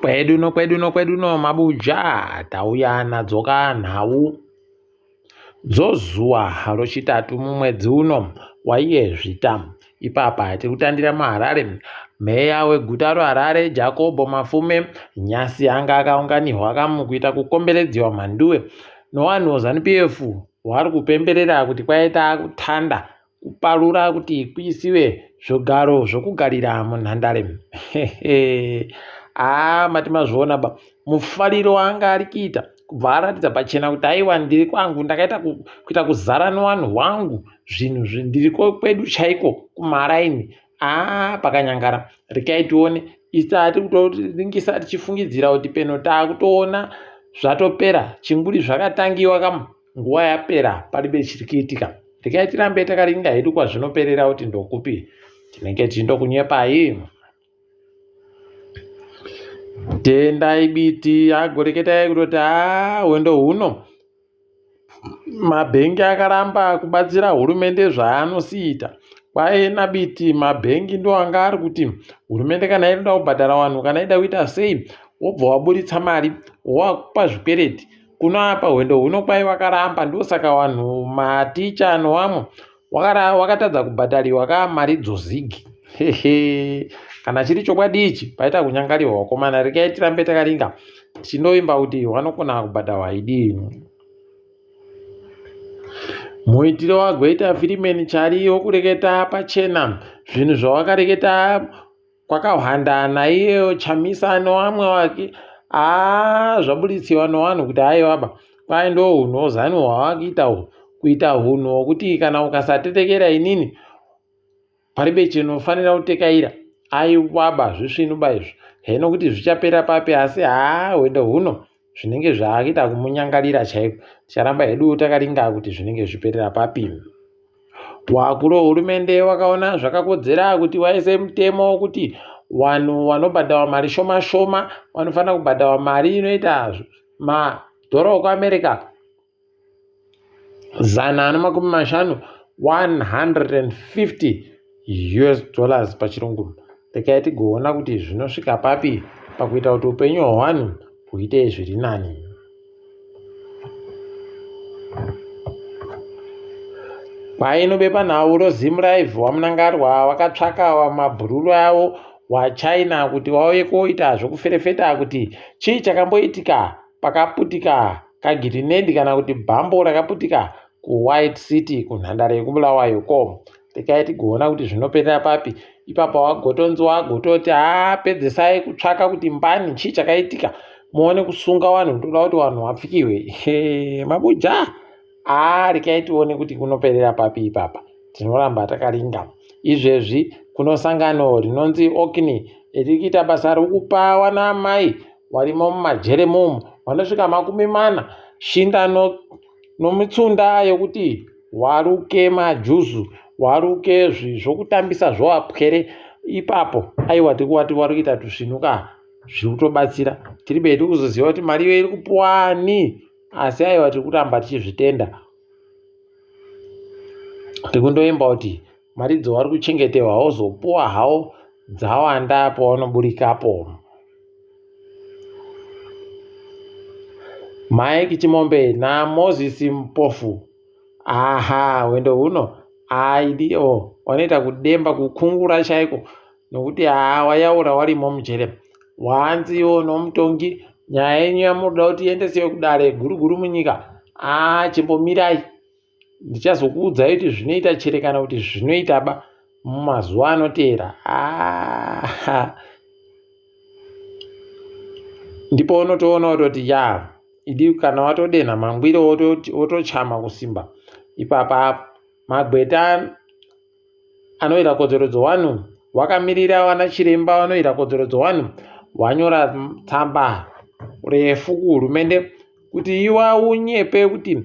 Kweduno mabuja tauya nadzoka nhau dzozuwa rochitatu mumwedzi uno waiyezvita. Ipapa tiri kutandira muHarare. Meya weguta reHarare Jacob Mafume nyasi anga akaunganirwa akamukuita kukomberedziwa mhanduwe nevanhu ZANU-PF vari kupemberera kuti kwaita kutanda kuparura kuti kuisiwe zvigaro zvokugarira munhandare. Mati mazviona ba mufariro anga ari kuita kubva aratidza pachena kuti aiwa ndiri kwangu ndakaita kuita kuzara nevanhu vangu zvinhu ndiri kwedu chaiko kumaraini. Pakanyangara rekai tione ringisati tichifungidzira kuti peno takutoona zvatopera chinguri zvakatangiwa nguva yapera paribe chiri kuitika. Rekai tirambe takaringa hedu kwazvinoperera kuti ndokupi tinenge tindokunyepai. Tendai biti agoreketai kutoti hwendo huno mabhengi akaramba kubatsira hurumende zvaanosiita. Kwaina biti mabhengi ndo anga ari kuti hurumende kana inoda kubhadhara vanhu kana ida kuita sei wobva waburitsa mari wapa zvikwereti. Kuno apa hwendo huno kwai wakaramba ndosaka vanhu maticha nevamwe wakatadza kubhadhariwa mari dzozigi. Kana chiri chokwadi ichi paita kunyangarirwa wakomana. Rekai tirambe takaringa tinoimba kuti vanokona kubhadharwa idini. Muitiro wagoita Firimeni Chariyo kureketa pachena zvinhu zvawakareketa kwakahwandana iyeyo Chamisa nevamwe vake. Zvabuditsiwa nevanhu kuti aiwaba kwai ndo hunhu ZANU hwavakuita kuita hunhu hwokuti kana ukasatetekera inini paribe chinofanira kutekaira. Aiwaba zvisvinuba izvo heno kuti zvichapera papi. Asi hwendo huno zvinenge zvaakuita kumunyangarira chaiko. Ticharamba hedu takaringa kuti zvinenge zviperera papi. Wakuru wehurumende wakaona zvakakodzera kuti waise mutemo wokuti vanhu vanobhadharwa mari shoma shoma vanofanira kubhadharwa mari inoita madhora ekuAmerica $150 US pachirungu. Rekai tigoona kuti zvinosvika papi pakuita kuti upenyu hwevanhu huite zviri nani. Kwainobepa nhau roZim Live wamunangarwa wakatsvaka mabhururu avo waChina kuti wauye koita zvokuferefeta kuti chii chakamboitika pakaputika kagirinedi kana kuti bhambo rakaputika kuWhite City kunhandare yekuBulawayo. Rekai tigoona kuti zvinoperera papi. Ipapa wagotonzwa agototi pedzesai kutsvaka kuti mbani chii chakaitika muone kusunga vanhu toda kuti vanhu vapfikiwe. Mabuja rekai tione kuti kunoperera papi ipapa. Tinoramba takaringa. Izvezvi kuno sangano rinonzi Okini riri kuita basa rokupa vanamai varimo mumajere momo vanosvika 40 shinda nomitsunda yokuti waruke majuzu waruke zvokutambisa zvovapwere. Ipapo aiwa tikuwati vari kuita tusvinuka zviri kutobatsira. Tiri bedu kuzoziva kuti mari iyo iri kupuwani. Asi aiwa tiri kuramba tichizvitenda. Tikundoimba kuti mari dzavari kuchengeterwa wozopuwa hawo dzawanda pawanoburikapo. Mike Chimombe naMoses Mpofu. Hwendo huno aidiwo wanoita kudemba kukungura chaiko nokuti wayaura warimo mujere. Wanziwo nomutongi nyaya yenyu yamunoda kuti iendesewo kudare guru munyika. Chimbomirai ndichazokuudzai kuti zvinoita chere kana kuti zvinoita mumazuva anoteera. Ndipo unotoona kutoti idi kana watodenha mangwiro wotochama kusimba. Ipapa magweta anoita kodzero dzevanhu wakamirira vana chiremba vanoita kodzero dzevanhu wanyora tsamba refu kuhurumende kuti iwaunyepe kuti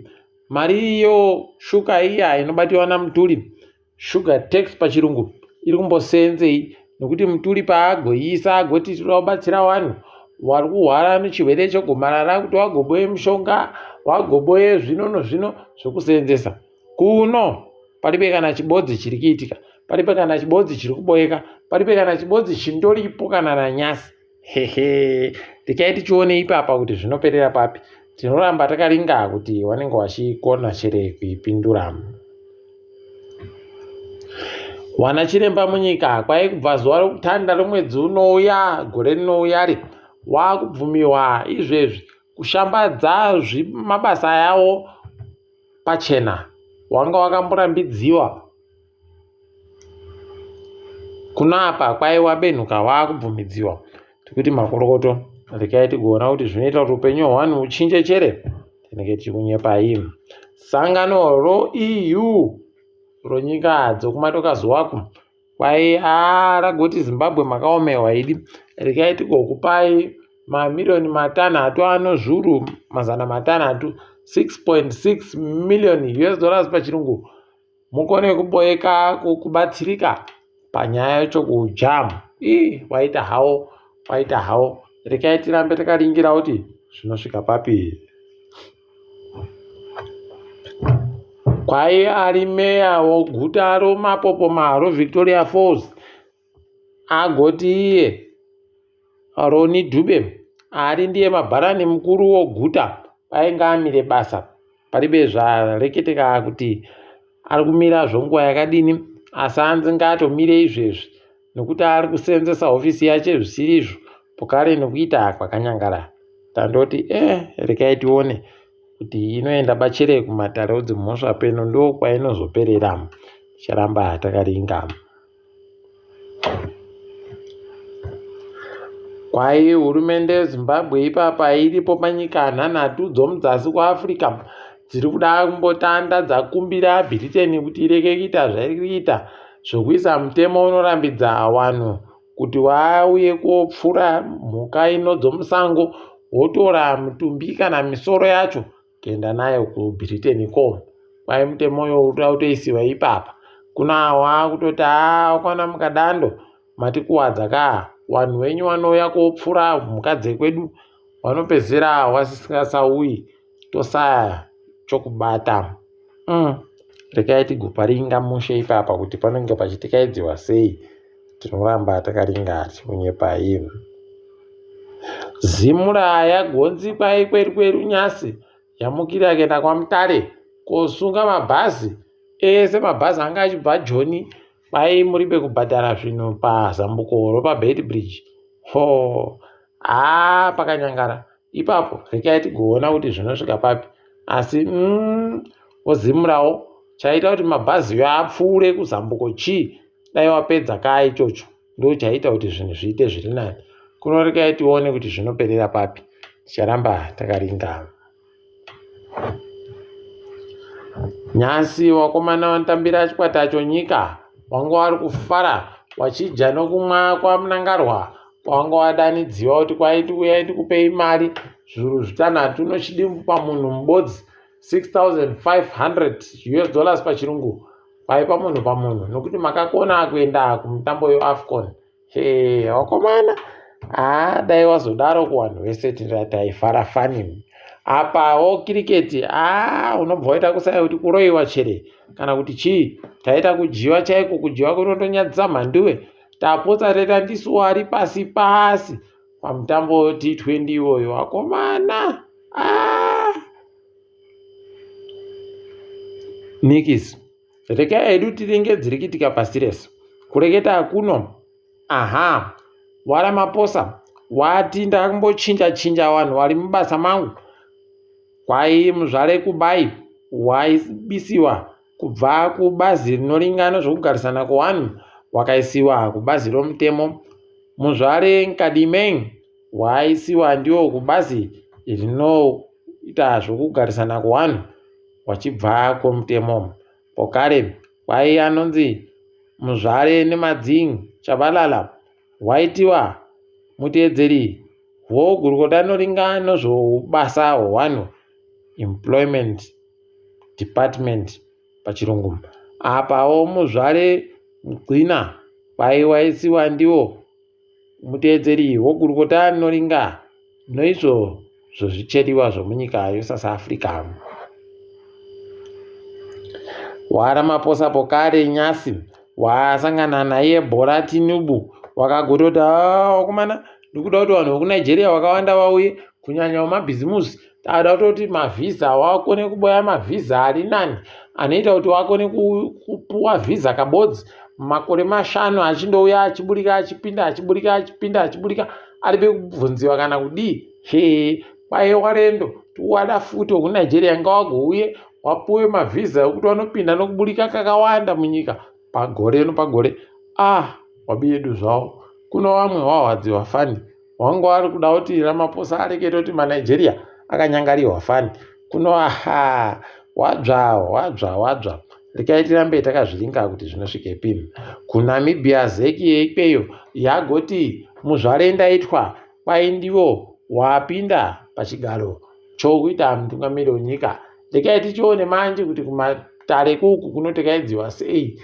mari iyo shuka iya inobatiwa naMuturi sugar tax pachirungu iri kumbosenzei nokuti Muturi paagoisa agoti tinoda kubatsira vanhu vari kurwara nechirwere chegomarara kuti wagoboye mushonga wagoboye zvino zvokusenzesa. Kuno paribe kana chibodzi chiri kuitika, paribe kana chibodzi chiri kuboeka, paribe kana chibodzi chindoripo kana nanyasi. hehe. Tikai tichione ipapa kuti zvinoperera papi. Tinoramba takaringa kuti wanenge wachikona chere kuipindura. Wana chiremba munyika kwai kubva zuva rokutanda romwedzi unouya gore rinouyari wakubvumiwa izvezvi kushambadza mabasa yawo pachena. Wanga wakamborambidziwa kunapa kwai wabenhuka wakubvumidziwa. Tikuti makorokoto rekai tigoona kuti zvinoita kuti upenyu hwevanhu huchinje chere. Tinenge tichikunyepai. Sangano roEU ronyika dzokumatokazuwaku kwai ragoti Zimbabwe makaomerwa idi. Rekai tigokupai mamiliyoni 6 zviuru mazana 600 $6.6 million pachirungu. Mukone kumboeka kubatsirika panyaya yechokujamu. Waita hawo. Rekai tirambe takaringira kuti zvinosvika papi. Kwai ari meya woguta roMapopoma roVictoria Falls agoti iye Roni Dube ari ndiye mabharani mukuru woguta ainge amire basa. Paribe zvareketeka kuti ari kumira zvonguva yakadini, asi hanzi ngaatomire izvezvi nekuti ari kuseenzesa hofisi yache zvisirizvo pokare nekuita kwakanyangara. Tandoti rekai tione kuti inoenda bachere kumatare dzimhosva peno ndo kwainozoperera. Ticharamba takaringa. Kwai hurumende yeZimbabwe ipapa iripo panyika 6 dzomudzasi kwaAfrica dziri kuda kumbotanda dzakumbira Britain kuti ireke kuita zvairi kuita zvokuisa mutemo unorambidza vanhu kuti vauye kopfura mhuka dzomusango wotora mutumbi kana misoro yacho kuenda nayo kuBritain ko. Kwai mutemo unoda kutoisiwa ipapa. Kuna wakutoti wakwana mukadando matikuwadza ka vanhu venyu vanouya kopfura mhuka dzekwedu vanopedzera wasisingasauyi tosaya chokubata. Rekai tigoparinga mushe ipapa kuti panenge pachitikaidziwa sei. Tinoramba takaringa tikunyepai. Zimura yagonzi kwai kweru nyasi yamukira kuenda kwaMutare kosunga mabhazi ese. Mabhazi anga achibva Joni kwai muribe kubhadhara zvinhu pazambuko ropaBeit Bridge. Pakanyangara ipapo. Rekai tigoona kuti zvinosvika papi. Asi wozimurawo chaita kuti mabhazi apfuure kuzambuko chii dai wapedza kaa ichocho ndo chaita kuti zvinhu zviite zviri nani. Kuno rekai tione kuti zvinoperera papi. Ticharamba takaringa. Nyasi wakomana vanotambira chikwata chonyika wanga wari kufara wachidya nokumwa kwamunangarwa wanga wadanidziwa kuti kwaiti uyai tikupei mari zviuru 6 nochidimbu pamunhu mubodzi $6,500 pachirungu. Kwai pamunhu nokuti makakona kuenda kumutambo weAFCON. Wakomana dai wazodaro kuvanhu vese taifara fani. Apawo kiriketi unobva waita kusaya kuti kuroiwa chere kana kuti chii. Taita kujiwa chaiko, kujiwa kunotonyadzisa mhanduwe. Tapotsa taita ndisu ari pasi pamutambo T20 iwoyo. Wakomana nikisi. Rekai hedu tiringe dziri kuitika pasi rese. Kureketa kuno waRamaphosa wati ndakumbochinja vanhu vari mubasa mangu. Kwai muzvare kubai waibisiwa kubva kubazi rinoringana zvokugarisana kwevanhu wakaisiwa kubazi romutemo. Muzvare Nkadimeng waisiwa ndiwo kubazi rinoita zvokugarisana kwevanhu wachibva komutemo. Pokare kwai anonzi muzvare Nemadzing Chabalala waitiwa muteedzeri wogurukota rinoringana nezvobasa hwevanhu Employment Department pachirungu. Apawo muzvare Mgcina kwai waisiwa ndiwo muteedzeri wogurukota rinoringa noizvo zvezvicheriwa zvomunyika yeSouth Africa. waRamaphosa pokare nyasi wasangana naye Bola Tinubu wakagotota wakomana nekuda kuti vanhu vekunigeria vakawanda vauye kunyanya vemabhizimusi. Tada kutoti mavhiza wakone kuboya mavhiza ari nani anoita kuti wakone kupuwa vhiza kabodzi makore 5 achindouya achiburika achipinda achiburika achipinda achiburika aribe kubvunziwa kana kudii. Kwai warendo wada futi wekunigeria ngawagouye wapuwe mavhiza ekuti vanopinda nokuburika kakawanda munyika pagore nopagore. Wabiyedu zvavo kuno vamwe wahwadzi fani wangu ari kuda kuti Ramaphosa arekete kuti maNigeria akanyangariwa fani kuno wadzva. Rekai tirambe takazviringa kuti zvinosvike pini. KuNamibia zeki yeikweyo yagoti muzvare ndaitwa kwai ndivo wapinda pachigaro chokuita mutungamiri wenyika. Rekai tichione manje kuti kumatare kuku kunotekaidziwa sei.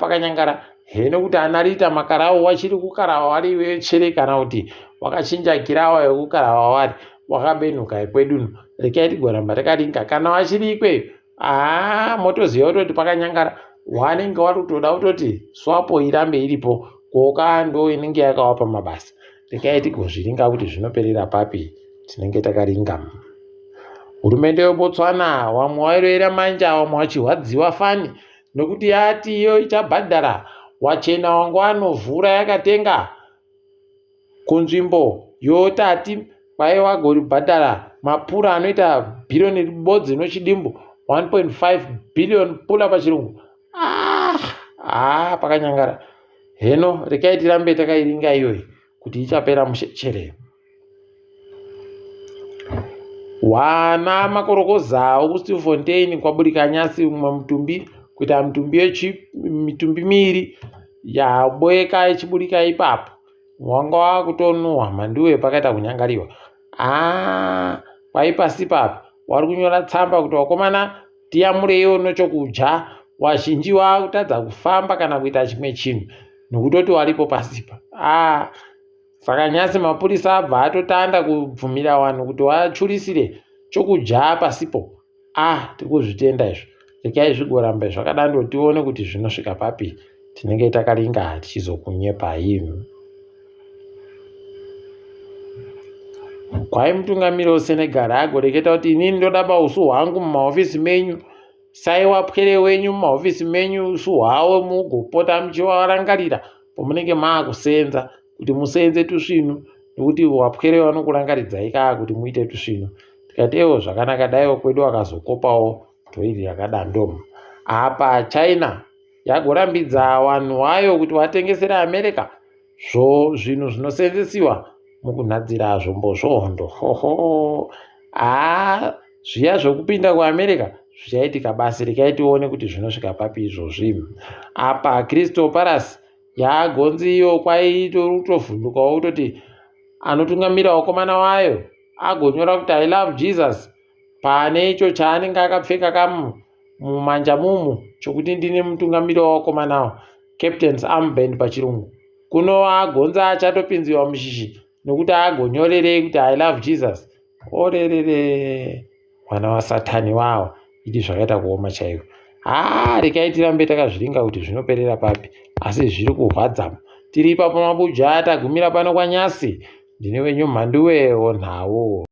Pakanyangara heno kuti anarita makarawo wachiri kukarawa wari wechere kana kuti wakachinja kirawa yekukarawa wari wakabenuka ikweduno. Rekai tigoramba takaringa kana wachiri ikweyo motoziva kuti pakanyangara wanenge wari kutoda kutoti swapo irambe iripo koka ndo inenge yakawapa mabasa. Rekai tigozviringa kuti zvinoperera papi. Tinenge takaringa. Hurumende yeBotswana wamwe wairoera manja wamwe wachihwadziwa fani nokuti yati iyo ichabhadhara wachena wangu vanovhura yakatenga kunzvimbo yotati kwai wagoribhadhara mapura anoita bhirioni ribodzi nochidimbu 1.5 billion pula pachirungu. Pakanyangara. Heno rekai tirambe takairinga iyoyi kuti ichapera mushecherero. Wana makorokoza okuStilfontein kwaburika nyasi umwe mutumbi kuita mitumbi miviri yaboeka ichiburika ipapo. Wanga wakutonuhwa manduwe pakaita kunyangariwa. Kwai pasi papo wari kunyora tsamba kuti wakomana tiyamureiwo nochokudya. Wazhinji wakutadza kufamba kana kuita chimwe chinhu nokutoti waripo pasipa. Saka nyasi mapurisa abva atotanda kubvumira vanhu kuti vachurisire chokudya pasipo. Tiri kuzvitenda izvo. Rekai zvigoramba zvakadaro tione kuti zvinosvika papi. Tinenge takaringa tichizokunyepai. Kwai mutungamiri weSenegal agoreketa kuti inini ndoda bausu hwangu mumahofisi menyu. Saiwa pwere wenyu mumahofisi menyu usu hwawo mugopota muchivarangarira pamunenge maakusenza kuti musenze tusvinu nokuti wapwere vanokurangaridzai kuti muite tusvinu. Tikatewo zvakanaka daiwo kwedu akazokopawo toiri yakadandomu. Apa China yagorambidza vanhu vayo kuti vatengesere America zvinhu zvinosenzesiwa mukunhadzira zvombozvohondo. Zviya zvokupinda kuAmerica zvichaitika basi. Rekai tione kuti zvinosvika papi izvozvi. Apa Crystal Palace yagonzi iyo kwai totovhundukawo kutoti anotungamira wakomana wayo agonyora kuti I love Jesus pane icho chaanenge akapfeka mumanja mumu chokuti ndine mutungamiri wawakomanawo, Captain's Armband pachirungu. Kuno agonza achatopinziwa mushishi nokuti agonyorerei kuti I love Jesus. Orerere mwana wasatani wawo. Idi zvakaita kuoma chaiko. Rekai tirambe takazviringa kuti zvinoperera papi. Asi zviri kurwadza. Tiri ipapo mabuja tagumira pano kwanyasi. Ndine wenyu mhanduwe onhawo.